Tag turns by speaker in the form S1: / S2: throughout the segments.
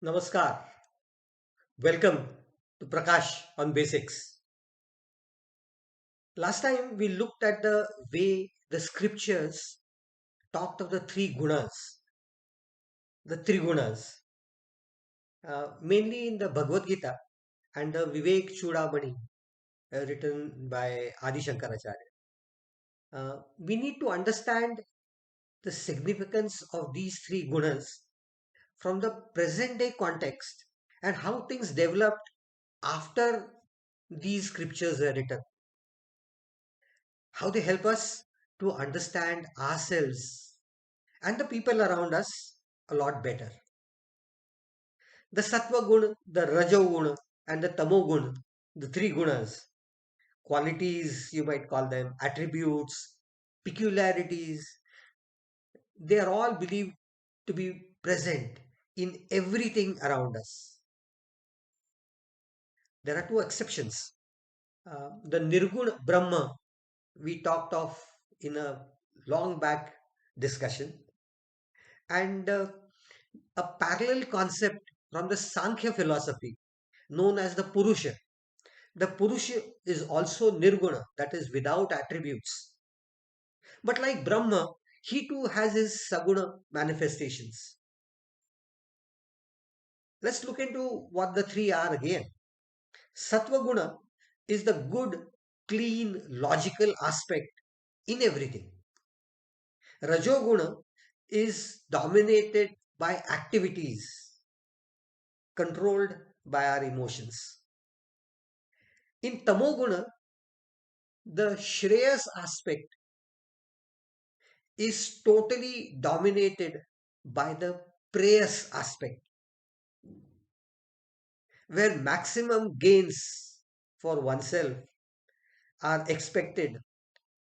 S1: Namaskar. Welcome to Prakash on Basics. Last time we looked at the way the scriptures talked of the three gunas, the Trigunas, mainly in the Bhagavad Gita and the Vivek Chudamani written by Adi Shankaracharya. We need to understand the significance of these three gunas from the present day context and how things developed after these scriptures were written, how they help us to understand ourselves and the people around us a lot better. The sattva guna, the rajo guna, and the tamo guna, the three gunas, qualities you might call them, attributes, peculiarities, they are all believed to be present in everything around us. There are two exceptions. The Nirguna Brahma we talked of in a long back discussion, and a parallel concept from the Sankhya philosophy known as the Purusha. The Purusha is also Nirguna, that is without attributes. But like Brahma, he too has his Saguna manifestations. Let's look into what the three are again. Sattva Guna is the good, clean, logical aspect in everything. Rajoguna is dominated by activities controlled by our emotions. In Tamoguna, the Shreyas aspect is totally dominated by the Preyas aspect, where maximum gains for oneself are expected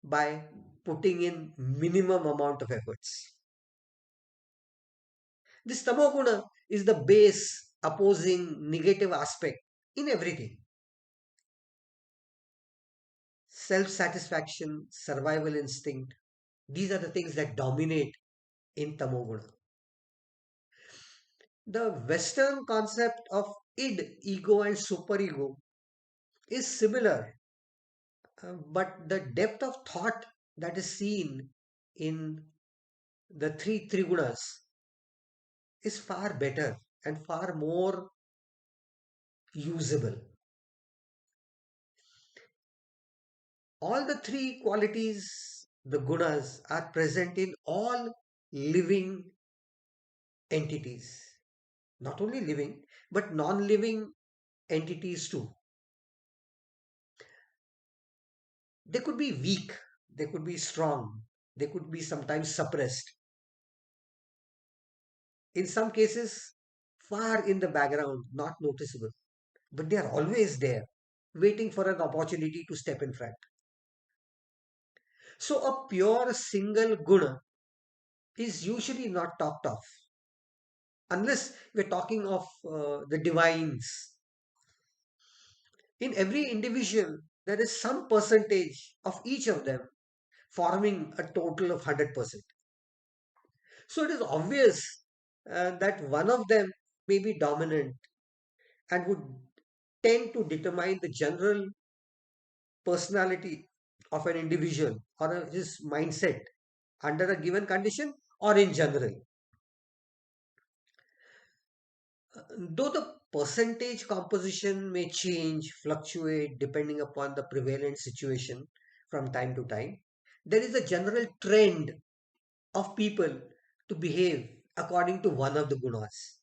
S1: by putting in minimum amount of efforts. This Tamoguna is the base opposing negative aspect in everything. Self satisfaction, survival instinct, these are the things that dominate in Tamoguna. The Western concept of id, ego, and superego is similar, but the depth of thought that is seen in the three Trigunas is far better and far more usable. All the three qualities, the gunas, are present in all living entities. Not only living, but non living entities too. They could be weak, they could be strong, they could be sometimes suppressed. In some cases, far in the background, not noticeable, but they are always there, waiting for an opportunity to step in front. So, a pure single guna is usually not talked of, unless we're talking of the divines. In every individual, there is some percentage of each of them forming a total of 100%. So it is obvious that one of them may be dominant and would tend to determine the general personality of an individual or his mindset under a given condition or in general. Though the percentage composition may change, fluctuate depending upon the prevalent situation from time to time, there is a general trend of people to behave according to one of the gunas.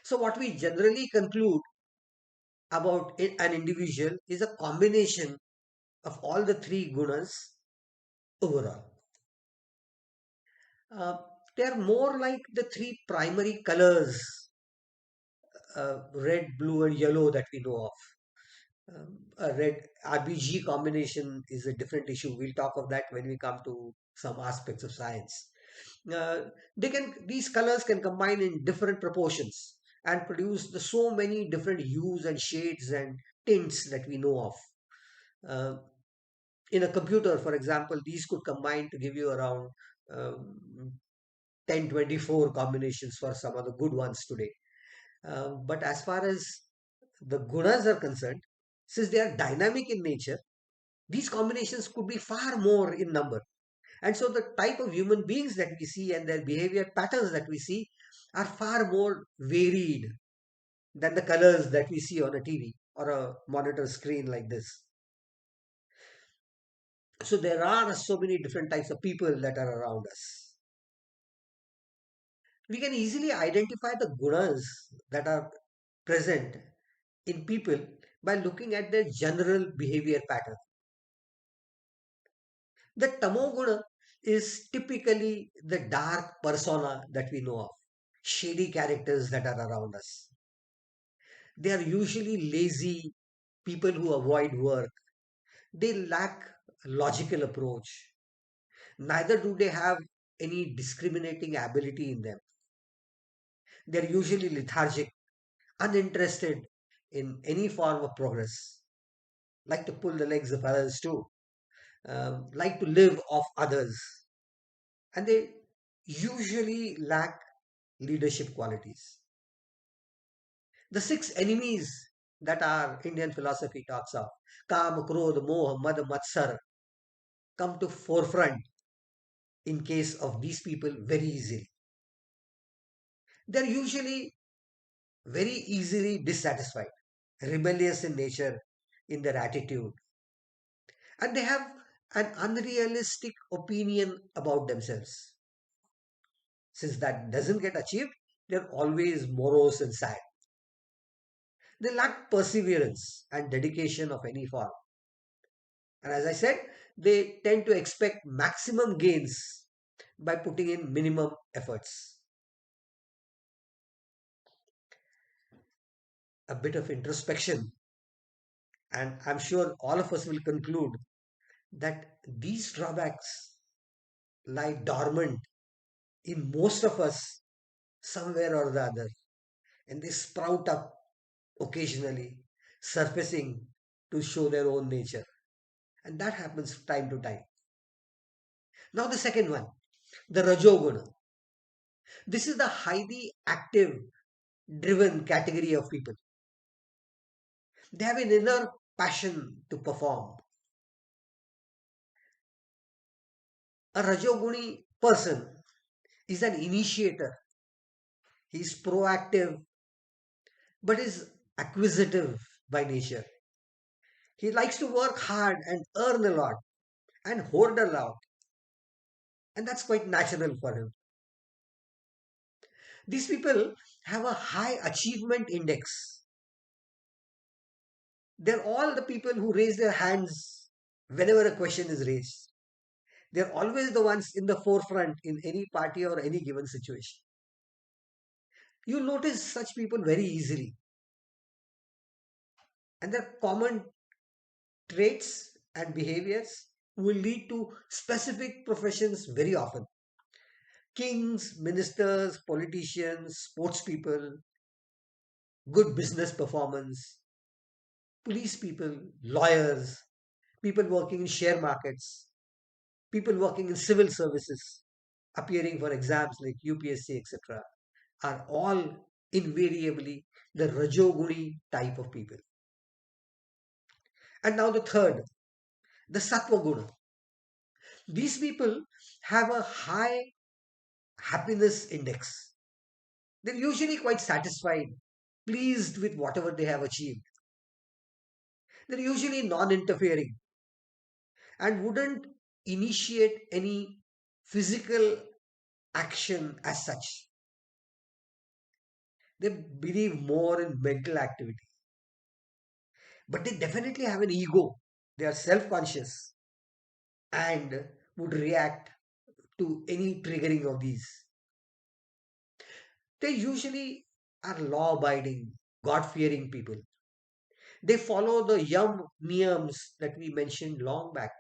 S1: So, what we generally conclude about an individual is a combination of all the three gunas overall. Uh, they are more like the three primary colors, red, blue, and yellow, that we know of. A red RBG combination is a different issue. We'll talk of that when we come to some aspects of science. These colors can combine in different proportions and produce so many different hues and shades and tints that we know of. Uh, in a computer, for example, these could combine to give you around um, 10, 24 combinations for some of the good ones today. But as far as the gunas are concerned, since they are dynamic in nature, these combinations could be far more in number. And so the type of human beings that we see and their behavior patterns that we see are far more varied than the colors that we see on a TV or a monitor screen like this. So there are so many different types of people that are around us. We can easily identify the gunas that are present in people by looking at their general behavior pattern. The tamoguna is typically the dark persona that we know of, shady characters that are around us. They are usually lazy, people who avoid work. They lack logical approach. Neither do they have any discriminating ability in them. They're usually lethargic, uninterested in any form of progress, like to pull the legs of others too, like to live off others, and they usually lack leadership qualities. The six enemies that our Indian philosophy talks of, Kam, Krodh, Moh, Mad, Matsar, come to forefront in case of these people very easily. They're usually very easily dissatisfied, rebellious in nature, in their attitude, and they have an unrealistic opinion about themselves. Since that doesn't get achieved, they're always morose and sad. They lack perseverance and dedication of any form. And as I said, they tend to expect maximum gains by putting in minimum efforts. A bit of introspection, and I'm sure all of us will conclude that these drawbacks lie dormant in most of us somewhere or the other, and they sprout up occasionally, surfacing to show their own nature. And that happens time to time. Now, the second one, the Rajoguna. This is the highly active, driven category of people. They have an inner passion to perform. A Rajoguni person is an initiator. He's proactive, but is acquisitive by nature. He likes to work hard and earn a lot and hoard a lot, and that's quite natural for him. These people have a high achievement index. They're all the people who raise their hands whenever a question is raised. They're always the ones in the forefront in any party or any given situation. You notice such people very easily, and their common traits and behaviors will lead to specific professions very often. Kings, ministers, politicians, sports people, good business performance, police people, lawyers, people working in share markets, people working in civil services, appearing for exams like UPSC, etc., are all invariably the Rajoguni type of people. And now the third, the Sattva Guna. These people have a high happiness index. They're usually quite satisfied, pleased with whatever they have achieved. They're usually non interfering and wouldn't initiate any physical action as such. They believe more in mental activity, but they definitely have an ego. They are self conscious and would react to any triggering of these. They usually are law abiding, God fearing people. They follow the yam niyams that we mentioned long back,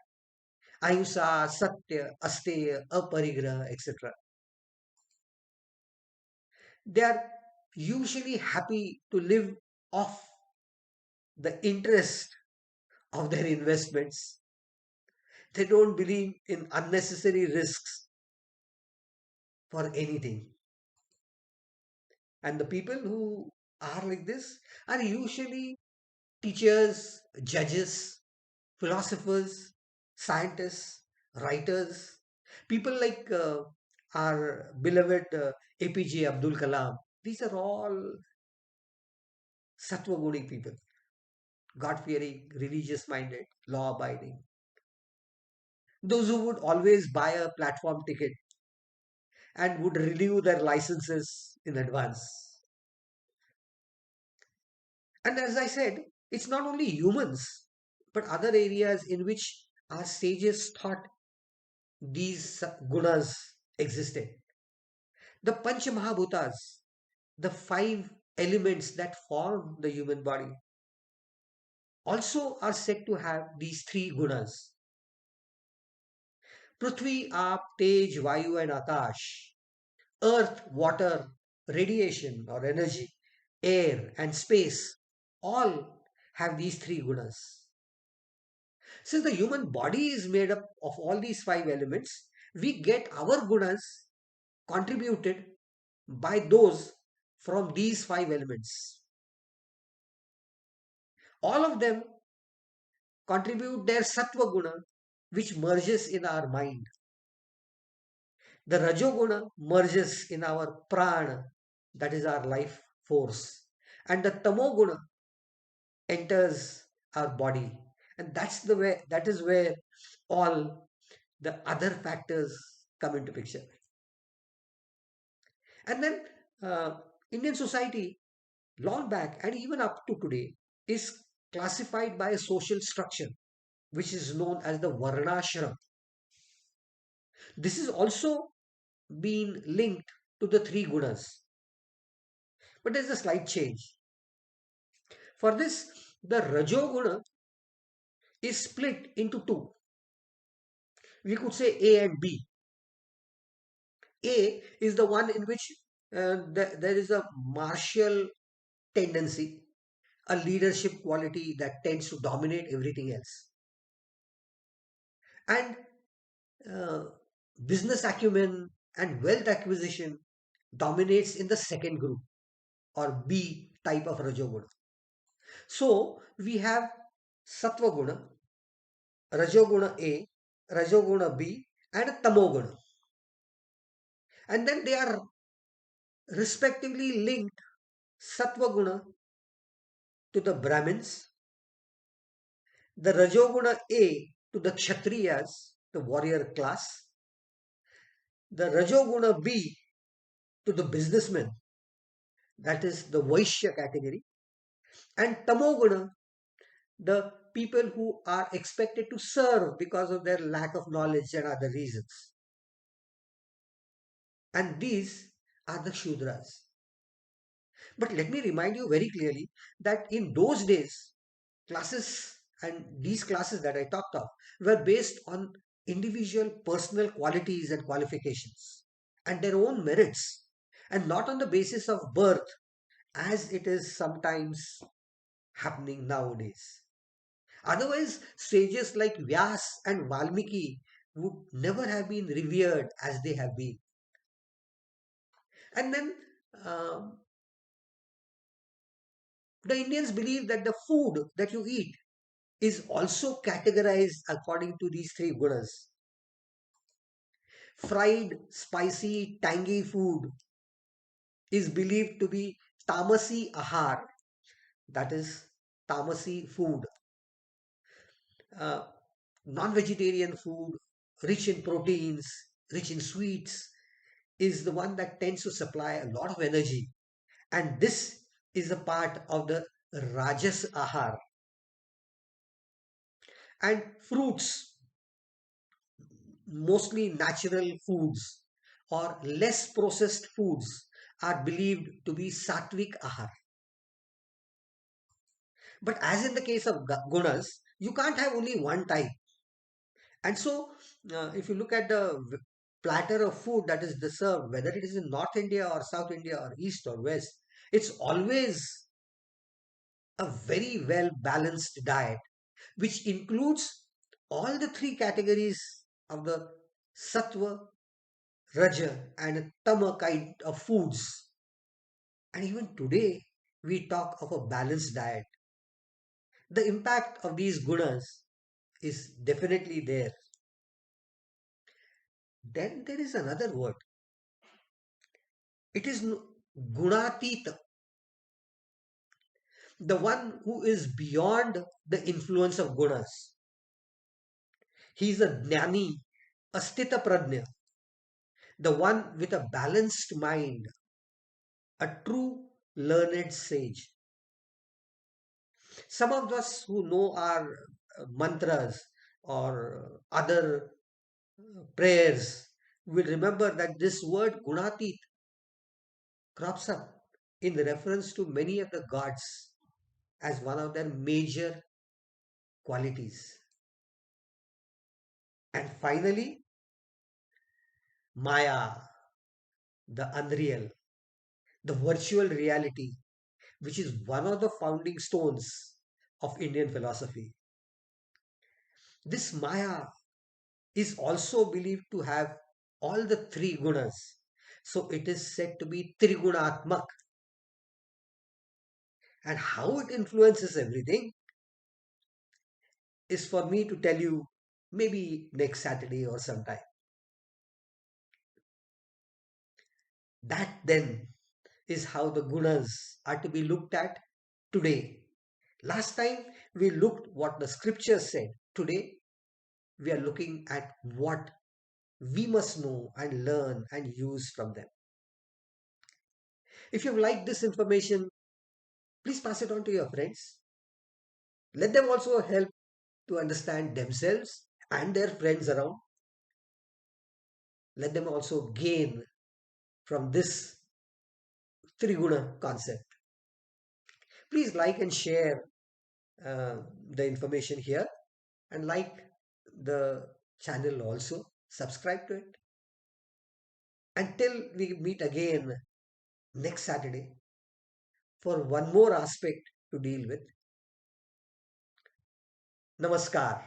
S1: ahimsa, satya, asteya, aparigraha, etc. They are usually happy to live off the interest of their investments. They don't believe in unnecessary risks. for anything. And the people who are like this are usually teachers, judges, philosophers, scientists, writers, people like our beloved APJ Abdul Kalam. These are all sattva people, God fearing, religious minded, law abiding. Those who would always buy a platform ticket and would renew their licenses in advance. And as I said, it's not only humans, but other areas in which our sages thought these gunas existed. The Panch Mahabhutas, the five elements that form the human body, also are said to have these three gunas: Prithvi, Aap, Tej, Vayu, and Akash. Earth, water, radiation or energy, air, and space all have these three gunas. Since the human body is made up of all these five elements, we get our gunas contributed by those from these five elements. All of them contribute their sattva guna, which merges in our mind. The rajoguna merges in our prana, that is our life force, and the tamoguna enters our body, and that is where all the other factors come into picture. And then Indian society, long back and even up to today, is classified by a social structure which is known as the varnashram. This is also been linked to the three gunas, but there's a slight change. For this, the rajoguna is split into two. We could say A and B. A is the one in which there is a martial tendency, a leadership quality that tends to dominate everything else. And uh, business acumen and wealth acquisition dominates in the second group, or B type of Rajoguna. So we have Sattva Guna, Rajoguna A, Rajoguna B, and Tamoguna. And then they are respectively linked: Sattva Guna to the Brahmins, the Rajoguna A to the Kshatriyas, the warrior class, the Rajoguna B to the businessmen, that is the Vaishya category, and Tamoguna, the people who are expected to serve because of their lack of knowledge and other reasons. And these are the Shudras. But let me remind you very clearly that in those days, classes and these classes that I talked of were based on individual personal qualities and qualifications and their own merits, and not on the basis of birth as it is sometimes happening nowadays. Otherwise, sages like Vyas and Valmiki would never have been revered as they have been. And then um, the Indians believe that the food that you eat is also categorized according to these three gunas. Fried, spicy, tangy food is believed to be tamasi ahar, that is tamasi food. Uh, Non-vegetarian food, rich in proteins, rich in sweets, is the one that tends to supply a lot of energy. And this is a part of the Rajas Ahar. And fruits, mostly natural foods or less processed foods, are believed to be Sattvic Ahar. But as in the case of gunas, you can't have only one type. And so, if you look at the platter of food that is served, whether it is in North India or South India or East or West, it's always a very well balanced diet, which includes all the three categories of the sattva, raja, and tama kind of foods. And even today, we talk of a balanced diet. The impact of these gunas is definitely there. Then there is another word. It is gunatita, the one who is beyond the influence of gunas. He is a jnani, a sthita prajna, the one with a balanced mind, a true learned sage. Some of us who know our mantras or other prayers will remember that this word gunatit crops up in reference to many of the gods as one of their major qualities. And finally, Maya, the unreal, the virtual reality, which is one of the founding stones of Indian philosophy. This Maya is also believed to have all the three gunas. So it is said to be Trigunatmak. And how it influences everything is for me to tell you maybe next Saturday or sometime. That then is how the gunas are to be looked at today. Last time we looked what the scriptures said. Today we are looking at what we must know and learn and use from them. If you've liked this information, please pass it on to your friends. Let them also help to understand themselves and their friends around. Let them also gain from this Triguna concept. Please like and share uh, the information here and like the channel also. Subscribe to it. Until we meet again next Saturday for one more aspect to deal with. Namaskar.